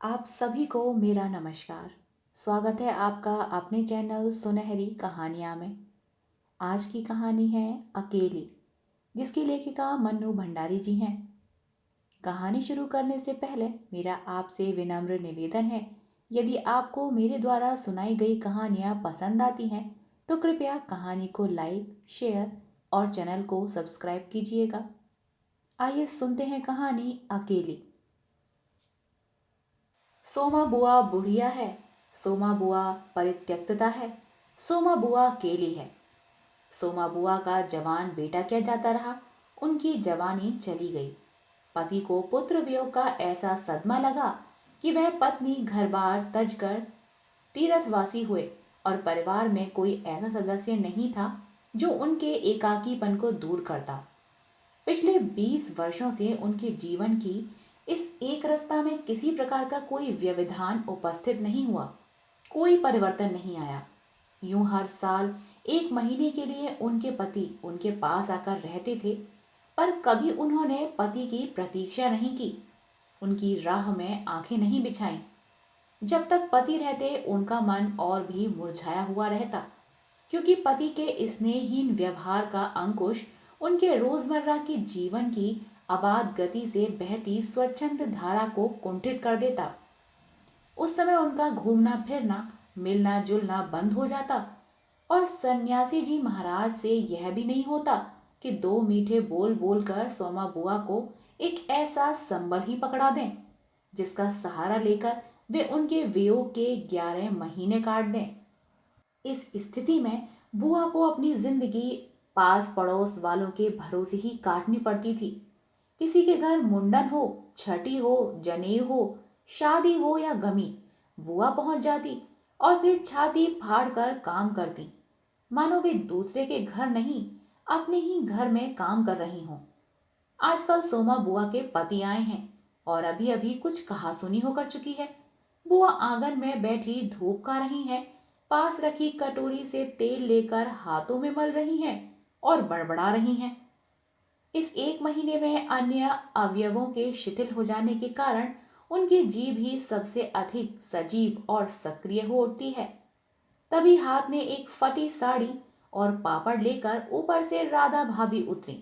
आप सभी को मेरा नमस्कार। स्वागत है आपका अपने चैनल सुनहरी कहानियाँ में। आज की कहानी है अकेली, जिसकी लेखिका मन्नू भंडारी जी हैं। कहानी शुरू करने से पहले मेरा आपसे विनम्र निवेदन है, यदि आपको मेरे द्वारा सुनाई गई कहानियाँ पसंद आती हैं तो कृपया कहानी को लाइक, शेयर और चैनल को सब्सक्राइब कीजिएगा। आइए सुनते हैं कहानी अकेली। सोमा बुआ बुढ़िया है, सोमा बुआ परित्यक्तता है, सोमा बुआ केली है। सोमा बुआ का जवान बेटा क्या जाता रहा, उनकी जवानी चली गई। पति को पुत्र वियोग का ऐसा सदमा लगा कि वह पत्नी घर बार तज कर तीर्थवासी हुए और परिवार में कोई ऐसा सदस्य नहीं था जो उनके एकाकीपन को दूर करता। पिछले 20 वर्षों से उनके जीवन की इस एक रास्ता में किसी प्रकार का कोई व्यवधान उपस्थित नहीं हुआ, कोई परिवर्तन नहीं आया। यूं हर साल 1 महीने के लिए उनके पति उनके पास आकर रहते थे, पर कभी उन्होंने पति की प्रतीक्षा नहीं की, उनकी राह में आंखें नहीं बिछाई। जब तक पति रहते उनका मन और भी मुरझाया हुआ रहता, क्योंकि पति के स्नेहहीन व्यवहार का अंकुश उनके रोजमर्रा के जीवन की अबाध गति से बहती स्वच्छंद धारा को कुंठित कर देता। उस समय उनका घूमना फिरना, मिलना जुलना बंद हो जाता और सन्यासी जी महाराज से यह भी नहीं होता कि 2 मीठे बोल बोलकर सोमा बुआ को एक ऐसा संबल ही पकड़ा दें जिसका सहारा लेकर वे उनके वियोग के 11 महीने काट दें। इस स्थिति में बुआ को अपनी जिंदगी पास पड़ोस वालों के भरोसे ही काटनी पड़ती थी। किसी के घर मुंडन हो, छठी हो, जनेऊ हो, शादी हो या गमी, बुआ पहुंच जाती और फिर छाती फाड़ कर काम करती, मानो वे दूसरे के घर नहीं, अपने ही घर में काम कर रही हों। आजकल सोमा बुआ के पति आए हैं और अभी अभी कुछ कहासुनी होकर चुकी है। बुआ आंगन में बैठी धूप का रही हैं, पास रखी कटोरी से तेल लेकर हाथों में मल रही हैं और बड़बड़ा रही हैं। इस 1 महीने में अन्य अवयवों के शिथिल हो जाने के कारण उनकी जीभ ही सबसे अधिक सजीव और सक्रिय हो उठती है। तभी हाथ में एक फटी साड़ी और पापड़ लेकर ऊपर से राधा भाभी उतरी।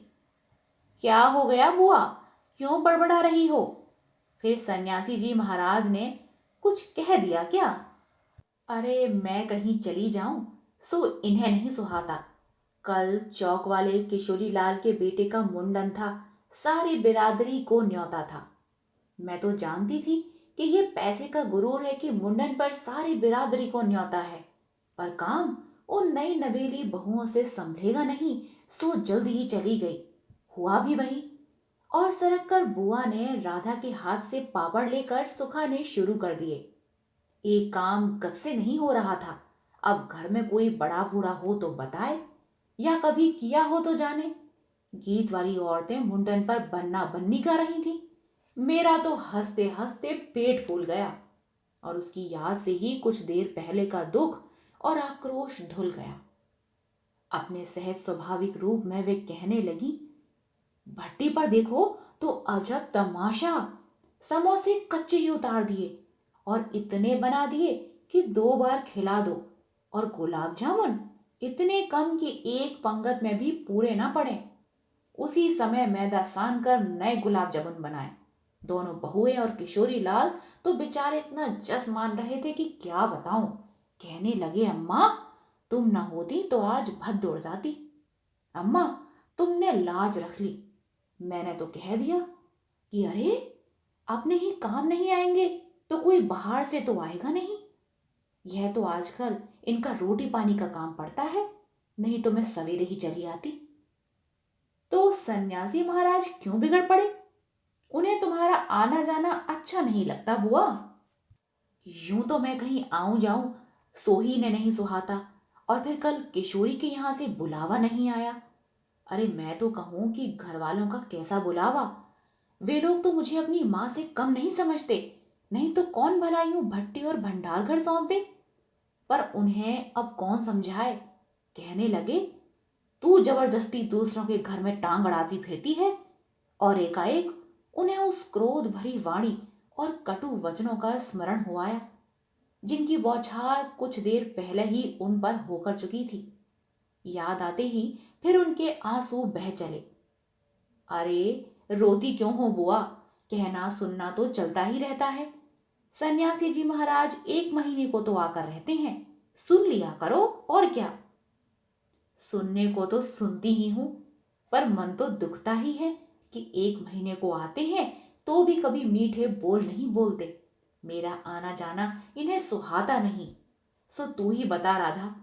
क्या हो गया बुआ, क्यों बड़बड़ा रही हो? फिर सन्यासी जी महाराज ने कुछ कह दिया क्या? अरे मैं कहीं चली जाऊं सो इन्हें नहीं सुहाता। कल चौक वाले किशोरी लाल के बेटे का मुंडन था, सारी बिरादरी को न्योता था। मैं तो जानती थी कि ये पैसे का गुरूर है कि मुंडन पर सारी बिरादरी को न्योता है, पर काम उन नई नवेली बहुओं से संभलेगा नहीं, सो जल्द ही चली गई। हुआ भी वही। और सरक कर बुआ ने राधा के हाथ से पापड़ लेकर सुखाने शुरू कर दिए। एक काम गत से नहीं हो रहा था। अब घर में कोई बड़ा बूढ़ा हो तो बताए, या कभी किया हो तो जाने। गीत वाली औरतें मुंडन पर बन्ना बन्नी गा रही थी। मेरा तो हंसते हंसते पेट फूल गया और उसकी याद से ही कुछ देर पहले का दुख और आक्रोश धुल गया। अपने सहज स्वाभाविक रूप में वे कहने लगी, भट्टी पर देखो तो अजब तमाशा, समोसे कच्चे ही उतार दिए और इतने बना दिए कि 2 बार खिला दो, और गुलाब जामुन इतने कम कि एक पंगत में भी पूरे ना पड़े। उसी समय मैदा सान कर नए गुलाब जामुन बनाए। दोनों बहुएं और किशोरी लाल तो बेचारे इतना जस मान रहे थे कि क्या बताऊं। कहने लगे, अम्मा तुम न होती तो आज भद दौड़ जाती। अम्मा तुमने लाज रख ली। मैंने तो कह दिया कि अरे अपने ही काम नहीं आएंगे तो कोई बाहर से तो आएगा नहीं। यह तो आजकल इनका रोटी पानी का काम पड़ता है, नहीं तो मैं सवेरे ही चली आती। तो सन्यासी महाराज क्यों बिगड़ पड़े? उन्हें तुम्हारा आना जाना अच्छा नहीं लगता बुआ? यूं तो मैं कहीं आऊं जाऊं सो ही ने नहीं सुहाता, और फिर कल किशोरी के यहां से बुलावा नहीं आया। अरे मैं तो कहूं कि घर वालों का कैसा बुलावा, वे लोग तो मुझे अपनी माँ से कम नहीं समझते, नहीं तो कौन भला यूं भट्टी और भंडार घर सौंप दे। पर उन्हें अब कौन समझाए। कहने लगे, तू जबरदस्ती दूसरों के घर में टांग अड़ाती फिरती है। और एकाएक उन्हें उस क्रोध भरी वाणी और कटु वचनों का स्मरण हो आया, जिनकी बौछार कुछ देर पहले ही उन पर होकर चुकी थी। याद आते ही फिर उनके आंसू बह चले। अरे रोती क्यों हो बुआ, कहना सुनना तो चलता ही रहता है। सन्यासी जी महाराज 1 महीने को तो आकर रहते हैं, सुन लिया करो और क्या। सुनने को तो सुनती ही हूं, पर मन तो दुखता ही है कि 1 महीने को आते हैं तो भी कभी मीठे बोल नहीं बोलते। मेरा आना जाना इन्हें सुहाता नहीं। सो तू ही बता राधा,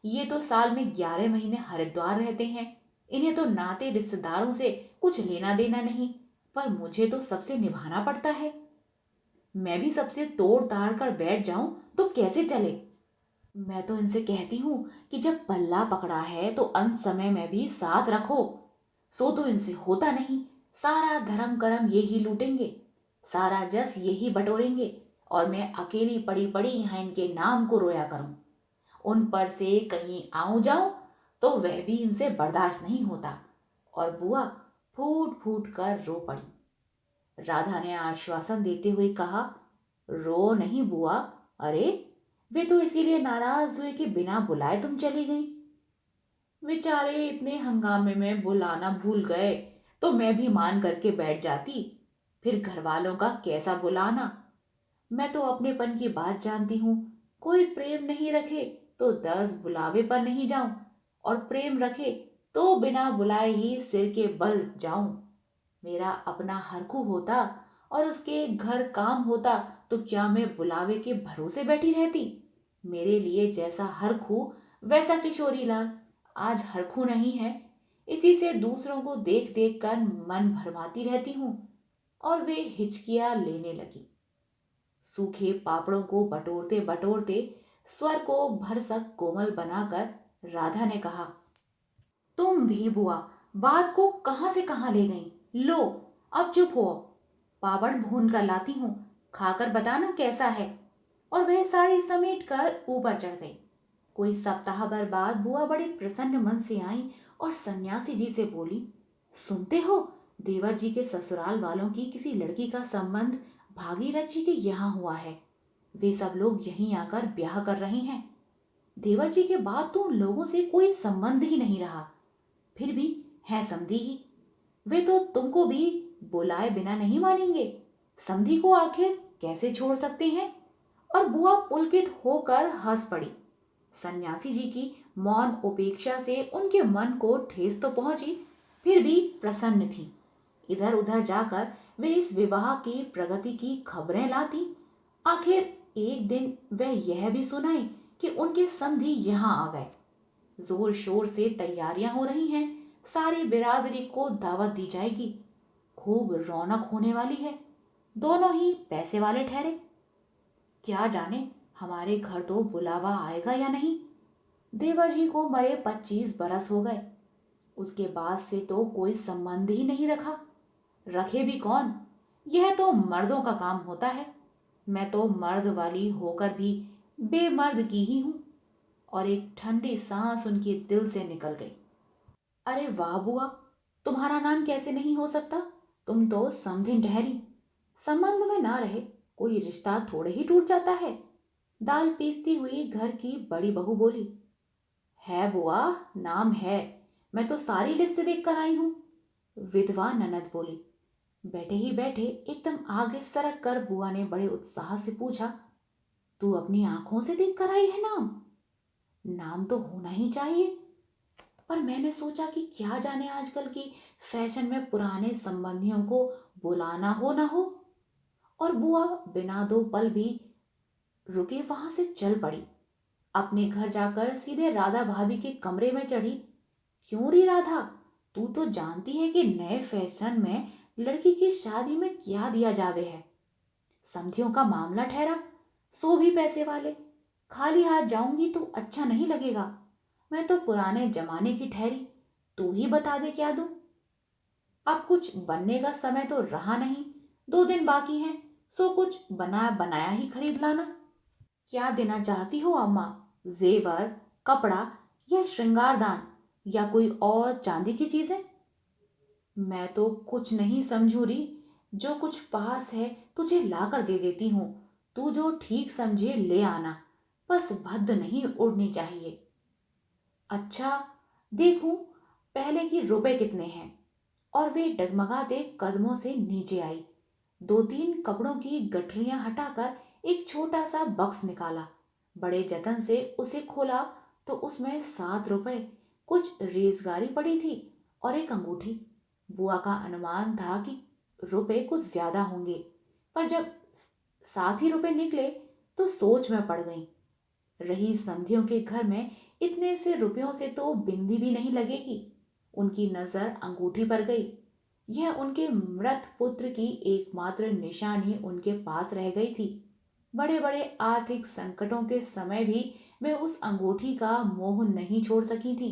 ये तो साल में 11 महीने हरिद्वार रहते हैं, इन्हें तो नाते रिश्तेदारों से कुछ लेना देना नहीं, पर मुझे तो सबसे निभाना पड़ता है। मैं भी सबसे तोड़ ताड़ कर बैठ जाऊं तो कैसे चले। मैं तो इनसे कहती हूँ कि जब पल्ला पकड़ा है तो अंत समय में भी साथ रखो। सो तो इनसे होता नहीं, सारा धर्म करम ये ही लूटेंगे, सारा जस ये ही बटोरेंगे, और मैं अकेली पड़ी पड़ी यहाँ इनके नाम को रोया करूं। उन पर से कहीं आऊं जाऊं तो वह भी इनसे बर्दाश्त नहीं होता। और बुआ फूट फूट कर रो पड़ी। राधा ने आश्वासन देते हुए कहा, रो नहीं बुआ, अरे वे तो इसीलिए नाराज हुए कि बिना बुलाए तुम चली गई। बेचारे इतने हंगामे में बुलाना भूल गए तो मैं भी मान करके बैठ जाती, फिर घर वालों का कैसा बुलाना। मैं तो अपनेपन की बात जानती हूँ, कोई प्रेम नहीं रखे तो 10 बुलावे पर नहीं जाऊं, और प्रेम रखे तो बिना बुलाए ही सिर के बल जाऊं। मेरा अपना हरखू होता और उसके घर काम होता तो क्या मैं बुलावे के भरोसे बैठी रहती। मेरे लिए जैसा हरखू वैसा किशोरी लाल। आज हरखू नहीं है, इसी से दूसरों को देख देख कर मन भरमाती रहती हूँ। और वे हिचकियां लेने लगी। सूखे पापड़ों को बटोरते बटोरते स्वर को भरसक कोमल बनाकर राधा ने कहा, तुम भी बुआ बात को कहां से कहां ले गई। लो अब चुप हो, पापड़ भून कर लाती हूँ, खाकर बताना कैसा है। और वह साड़ी समेट कर ऊपर चढ़ गई। कोई सप्ताह भर बाद बुआ बड़े प्रसन्न मन से आई और सन्यासी जी से बोली, सुनते हो देवर जी के ससुराल वालों की किसी लड़की का संबंध भागीरथ जी के यहाँ हुआ है। वे सब लोग यहीं आकर ब्याह कर रहे हैं। देवर जी के बाद तो उन लोगों से कोई संबंध ही नहीं रहा, फिर भी है समधी ही। वे तो तुमको भी बुलाए बिना नहीं मानेंगे, समधी को आखिर कैसे छोड़ सकते हैं। और बुआ पुलकित होकर हंस पड़ी। सन्यासी जी की मौन उपेक्षा से उनके मन को ठेस तो पहुंची, फिर भी प्रसन्न थी। इधर उधर जाकर वे इस विवाह की प्रगति की खबरें लाती। आखिर एक दिन वह यह भी सुनाई कि उनके संधी यहाँ आ गए। जोर शोर से तैयारियां हो रही हैं, सारी बिरादरी को दावत दी जाएगी, खूब रौनक होने वाली है। दोनों ही पैसे वाले ठहरे। क्या जाने हमारे घर तो बुलावा आएगा या नहीं। देवर जी को मरे 25 बरस हो गए, उसके बाद से तो कोई संबंध ही नहीं रखा। रखे भी कौन, यह तो मर्दों का काम होता है। मैं तो मर्द वाली होकर भी बेमर्द की ही हूं। और एक ठंडी सांस उनके दिल से निकल गई। अरे वाह बुआ, तुम्हारा नाम कैसे नहीं हो सकता, तुम तो समधिन ठहरी। संबंध में ना रहे कोई रिश्ता थोड़े ही टूट जाता है। दाल पीसती हुई घर की बड़ी बहू बोली, है बुआ, नाम है, मैं तो सारी लिस्ट देख कर आई हूं। विधवा ननद बोली। बैठे ही बैठे एकदम आगे सरक कर बुआ ने बड़े उत्साह से पूछा, तू अपनी आंखों से देख कर आई है नाम? नाम तो होना ही चाहिए, पर मैंने सोचा कि क्या जाने आजकल की फैशन में पुराने संबंधियों को बुलाना हो ना हो। और बुआ बिना दो पल भी रुके वहां से चल पड़ी। अपने घर जाकर सीधे राधा भाभी के कमरे में चढ़ी। क्यों री राधा, तू तो जानती है कि नए फैशन में लड़की की शादी में क्या दिया जावे है। समधियों का मामला ठहरा, सो भी पैसे वाले। खाली हाथ जाऊंगी तो अच्छा नहीं लगेगा। मैं तो पुराने जमाने की ठहरी, तू ही बता दे क्या दूं। अब कुछ बनने का समय तो रहा नहीं, 2 दिन बाकी हैं, सो कुछ बना बनाया ही खरीद लाना। क्या देना चाहती हो अम्मा, जेवर, कपड़ा या श्रृंगारदान, या कोई और चांदी की चीजें? मैं तो कुछ नहीं समझू रही, जो कुछ पास है तुझे ला कर दे देती हूँ, तू जो ठीक समझे ले आना, बस भद्द नहीं उड़नी चाहिए। अच्छा, देखूं पहले ही रुपए कितने हैं। और वे डगमगाते कदमों से नीचे आई। दो तीन कपड़ों की गठरियां हटाकर एक छोटा सा बक्स निकाला। बड़े जतन से उसे खोला तो उसमें 7 रुपए, कुछ रेजगारी पड़ी थी और एक अंगूठी। बुआ का अनुमान था कि रुपए कुछ ज्यादा होंगे, पर जब 7 ही रुपए निकले तो सोच में पड़ गई। रही समधियों के घर में इतने से रुपयों से तो बिंदी भी नहीं लगेगी। उनकी नजर अंगूठी पर गई। यह उनके मृत पुत्र की एकमात्र निशानी उनके पास रह गई थी। बड़े बड़े आर्थिक संकटों के समय भी वे उस अंगूठी का मोह नहीं छोड़ सकी थी।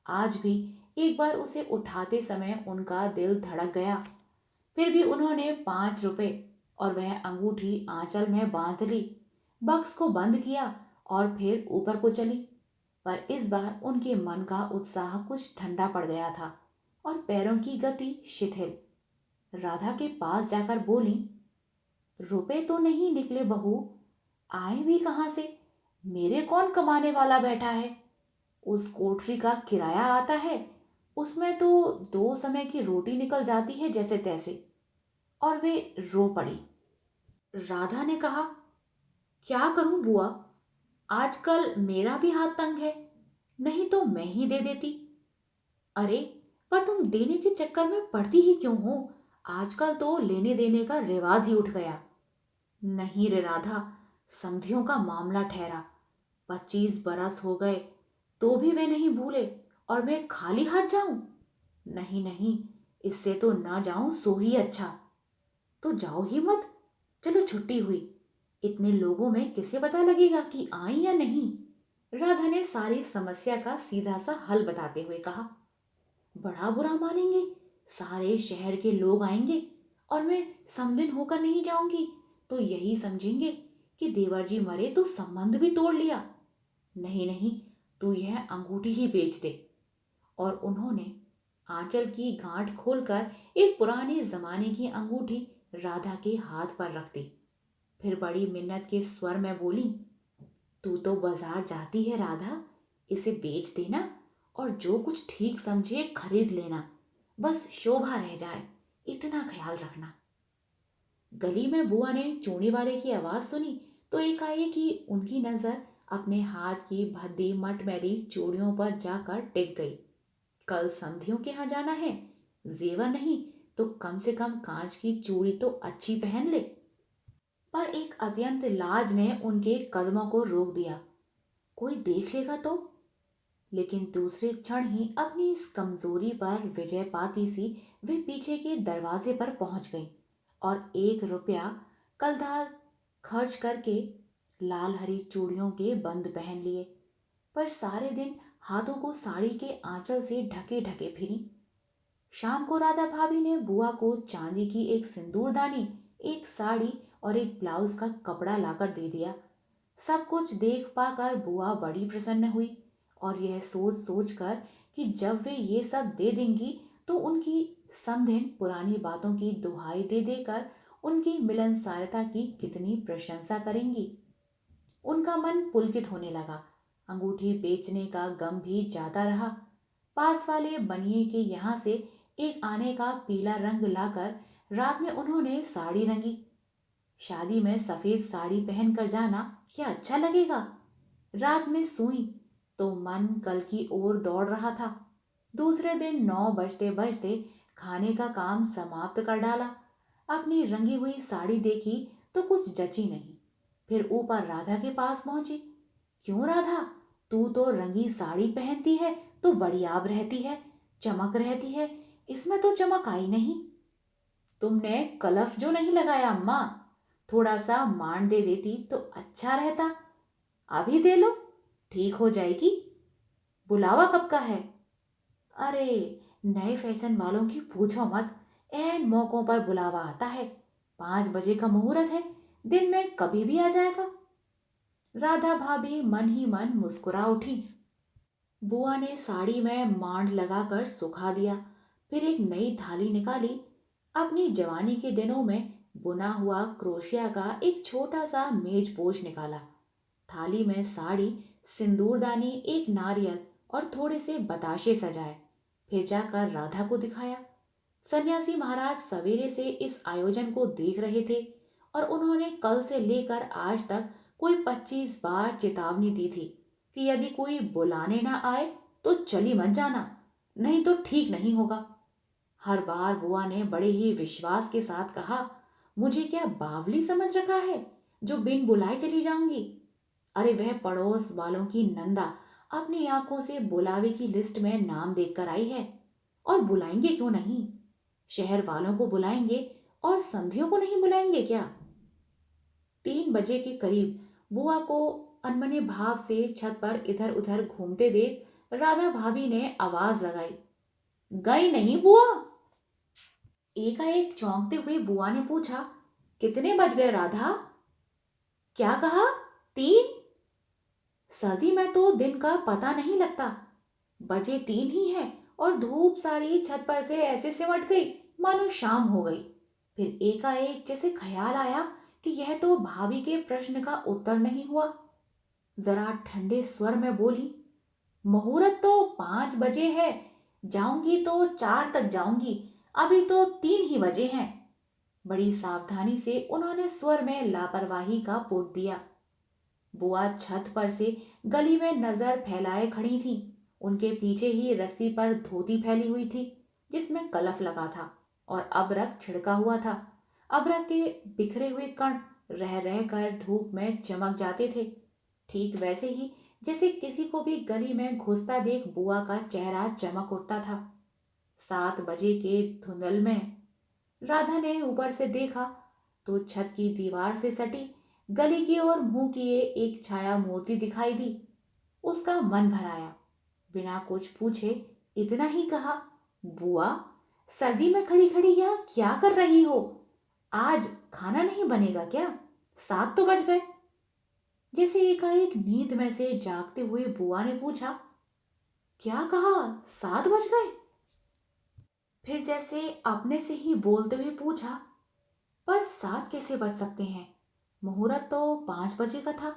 आज भी एक बार उसे उठाते समय उनका दिल धड़क गया। फिर भी उन्होंने 5 रुपए और वह अंगूठी आंचल में बांध ली, बक्स को बंद किया और फिर ऊपर को चली। पर इस बार उनके मन का उत्साह कुछ ठंडा पड़ गया था और पैरों की गति शिथिल। राधा के पास जाकर बोली, रुपए तो नहीं निकले बहू, आए भी कहाँ से? मेरे कौन कमाने वाला बैठा है? उस कोठरी का किराया आता है, उसमें तो 2 समय की रोटी निकल जाती है जैसे तैसे। और वे रो पड़ी। राधा ने कहा, क्या करूं बुआ, आजकल मेरा भी हाथ तंग है, नहीं तो मैं ही दे देती। अरे, पर तुम देने के चक्कर में पड़ती ही क्यों हो? आजकल तो लेने देने का रिवाज ही उठ गया। नहीं रे राधा, समधियों का मामला ठहरा। 25 बरस हो गए तो भी वे नहीं भूले, और मैं खाली हाथ जाऊं? नहीं नहीं, इससे तो ना जाऊं सो ही अच्छा। तो जाओ ही मत, चलो छुट्टी हुई। इतने लोगों में किसे पता लगेगा कि आई या नहीं? राधा ने सारी समस्या का सीधा सा हल बताते हुए कहा। बड़ा बुरा मानेंगे, सारे शहर के लोग आएंगे और मैं समधिन होकर नहीं जाऊंगी तो यही समझेंगे कि देवर जी मरे तो संबंध भी तोड़ लिया। नहीं नहीं, तू यह अंगूठी ही बेच दे। और उन्होंने आंचल की गांठ खोलकर एक पुराने जमाने की अंगूठी राधा के हाथ पर रख दी। फिर बड़ी मिन्नत के स्वर में बोली, तू तो बाजार जाती है राधा, इसे बेच देना और जो कुछ ठीक समझे खरीद लेना, बस शोभा रह जाए, इतना ख्याल रखना। गली में बुआ ने चोनी वाले की आवाज सुनी तो एकाएक ही उनकी नजर अपने हाथ की भद्दी मटमैली चूड़ियों पर जाकर टिक गई। कल समधियों के यहाँ जाना है, जेवर नहीं तो कम से कम कांच की चूड़ी तो अच्छी पहन ले। पर एक अत्यंत लाज ने उनके कदमों को रोक दिया। कोई देख लेगा तो? लेकिन दूसरे क्षण ही अपनी इस कमजोरी पर विजय पाती सी वे पीछे के दरवाजे पर पहुंच गई और 1 रुपया कलदार खर्च करके लाल हरी चूड़ियों के बंद पहन लिए। पर सारे दिन हाथों को साड़ी के आंचल से ढके ढके फिरी। शाम को राधा भाभी ने बुआ को चांदी की एक सिंदूरदानी, एक साड़ी और एक ब्लाउज का कपड़ा लाकर दे दिया। सब कुछ देख पाकर बुआ बड़ी प्रसन्न हुई और यह सोच सोच कर कि जब वे ये सब दे देंगी तो उनकी समधिन पुरानी बातों की दुहाई दे देकर उनकी मिलनसारता की कितनी प्रशंसा करेंगी। उनका मन पुलकित होने लगा। अंगूठी बेचने का गम भी जाता रहा। पास वाले बनिए के यहाँ से एक आने का पीला रंग लाकर रात में उन्होंने साड़ी रंगी। शादी में सफेद साड़ी पहनकर जाना क्या अच्छा लगेगा? रात में सोई तो मन कल की ओर दौड़ रहा था। दूसरे दिन 9 बजते बजते खाने का काम समाप्त कर डाला। अपनी रंगी हुई साड़ी देखी तो कुछ जची नहीं। फिर ऊपर राधा के पास पहुंची। क्यों राधा, तू तो रंगी साड़ी पहनती है तो बड़ी आब रहती है, चमक रहती है, इसमें तो चमक आई नहीं। तुमने कलफ जो नहीं लगाया अम्मा, थोड़ा सा मान दे देती तो अच्छा रहता। अभी दे लो, ठीक हो जाएगी। बुलावा कब का है? अरे, नए फैशन वालों की पूछो मत, ऐन मौकों पर बुलावा आता है। 5 बजे का मुहूर्त है, दिन में कभी भी आ जाएगा। राधा भाभी मन ही मन मुस्कुरा उठी। बुआ ने साड़ी में मांड लगाकर सुखा दिया। फिर एक नई थाली निकाली। अपनी जवानी के दिनों में बुना हुआ क्रोशिया का एक छोटा सा मेज पोश निकाला। थाली में साड़ी, सिंदूरदानी, एक नारियल और थोड़े से बताशे सजाए। फिर जाकर राधा को दिखाया। सन्यासी महाराज सवेरे से इस आयोजन को देख रहे थे और उन्होंने कल से लेकर आज तक कोई 25 बार चेतावनी दी थी कि यदि कोई बुलाने ना आए तो चली मत जाना, नहीं तो ठीक नहीं होगा। हर बार बुआ ने बड़े ही विश्वास के साथ कहा, मुझे क्या बावली समझ रखा है जो बिन बुलाए चली जाऊंगी। अरे वह पड़ोस वालों की नंदा अपनी आंखों से बुलावे की लिस्ट में नाम देखकर आई है, और बुलाएंगे क्यों नहीं। शहर वालों को बुलाएंगे और समधियों को नहीं बुलाएंगे क्या। 3 बजे के करीब बुआ को अनमने भाव से छत पर इधर उधर घूमते देख राधा भाभी ने आवाज लगाई, गई नहीं बुआ। एकाएक चौंकते हुए बुआ ने पूछा, कितने बज गए राधा। क्या कहा, 3? सर्दी में तो दिन का पता नहीं लगता। बजे 3 ही हैं और धूप सारी छत पर से ऐसे सिमट गई मानो शाम हो गई। फिर एकाएक जैसे ख्याल आया कि यह तो भाभी के प्रश्न का उत्तर नहीं हुआ। जरा ठंडे स्वर में बोली, मुहूर्त तो 5 बजे है, जाऊंगी तो 4 तक जाऊंगी, अभी तो 3 ही बजे हैं। बड़ी सावधानी से उन्होंने स्वर में लापरवाही का पुट दिया। बुआ छत पर से गली में नजर फैलाए खड़ी थी। उनके पीछे ही रस्सी पर धोती फैली हुई थी जिसमें कलफ लगा था और अबरक छिड़का हुआ था। अबरक के बिखरे हुए कण रह रह कर धूप में चमक जाते थे, ठीक वैसे ही जैसे किसी को भी गली में घुसता देख बुआ का चेहरा चमक उठता था। 7 बजे के धुंधल में राधा ने ऊपर से देखा तो छत की दीवार से सटी गली की ओर मुंह किए एक छाया मूर्ति दिखाई दी। उसका मन भर आया। बिना कुछ पूछे इतना ही कहा, बुआ, सर्दी में खड़ी खड़ी यहाँ क्या कर रही हो। आज खाना नहीं बनेगा क्या, 7 तो बज गए। जैसे एकाएक नींद में से जागते हुए बुआ ने पूछा, क्या कहा, 7 बज गए। फिर जैसे अपने से ही बोलते हुए पूछा, पर 7 कैसे बज सकते हैं, मुहूर्त तो 5 बजे का था।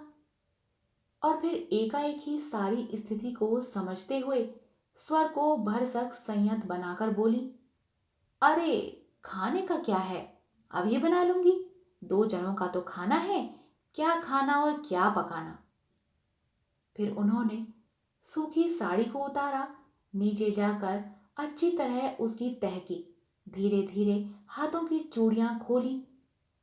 और फिर एकाएक ही सारी स्थिति को समझते हुए स्वर को भरसक संयत बनाकर बोली, अरे खाने का क्या है, अभी बना लूंगी, 2 जनों का तो खाना है, क्या खाना और क्या पकाना। फिर उन्होंने सूखी साड़ी को उतारा, नीचे जाकर अच्छी तरह उसकी तह की, धीरे धीरे हाथों की चूड़ियां खोली,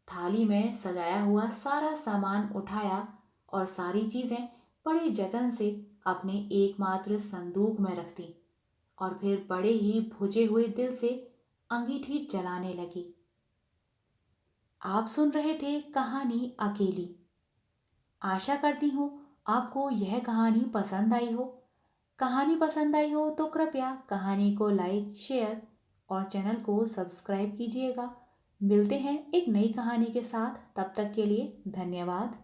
थाली में सजाया हुआ सारा सामान उठाया और सारी चीजें बड़े जतन से अपने एकमात्र संदूक में रख दी और फिर बड़े ही भुजे हुए दिल से अंगीठी जलाने लगी। आप सुन रहे थे कहानी अकेली। आशा करती हूँ आपको यह कहानी पसंद आई हो। कहानी पसंद आई हो तो कृपया कहानी को लाइक, शेयर और चैनल को सब्सक्राइब कीजिएगा। मिलते हैं एक नई कहानी के साथ, तब तक के लिए धन्यवाद।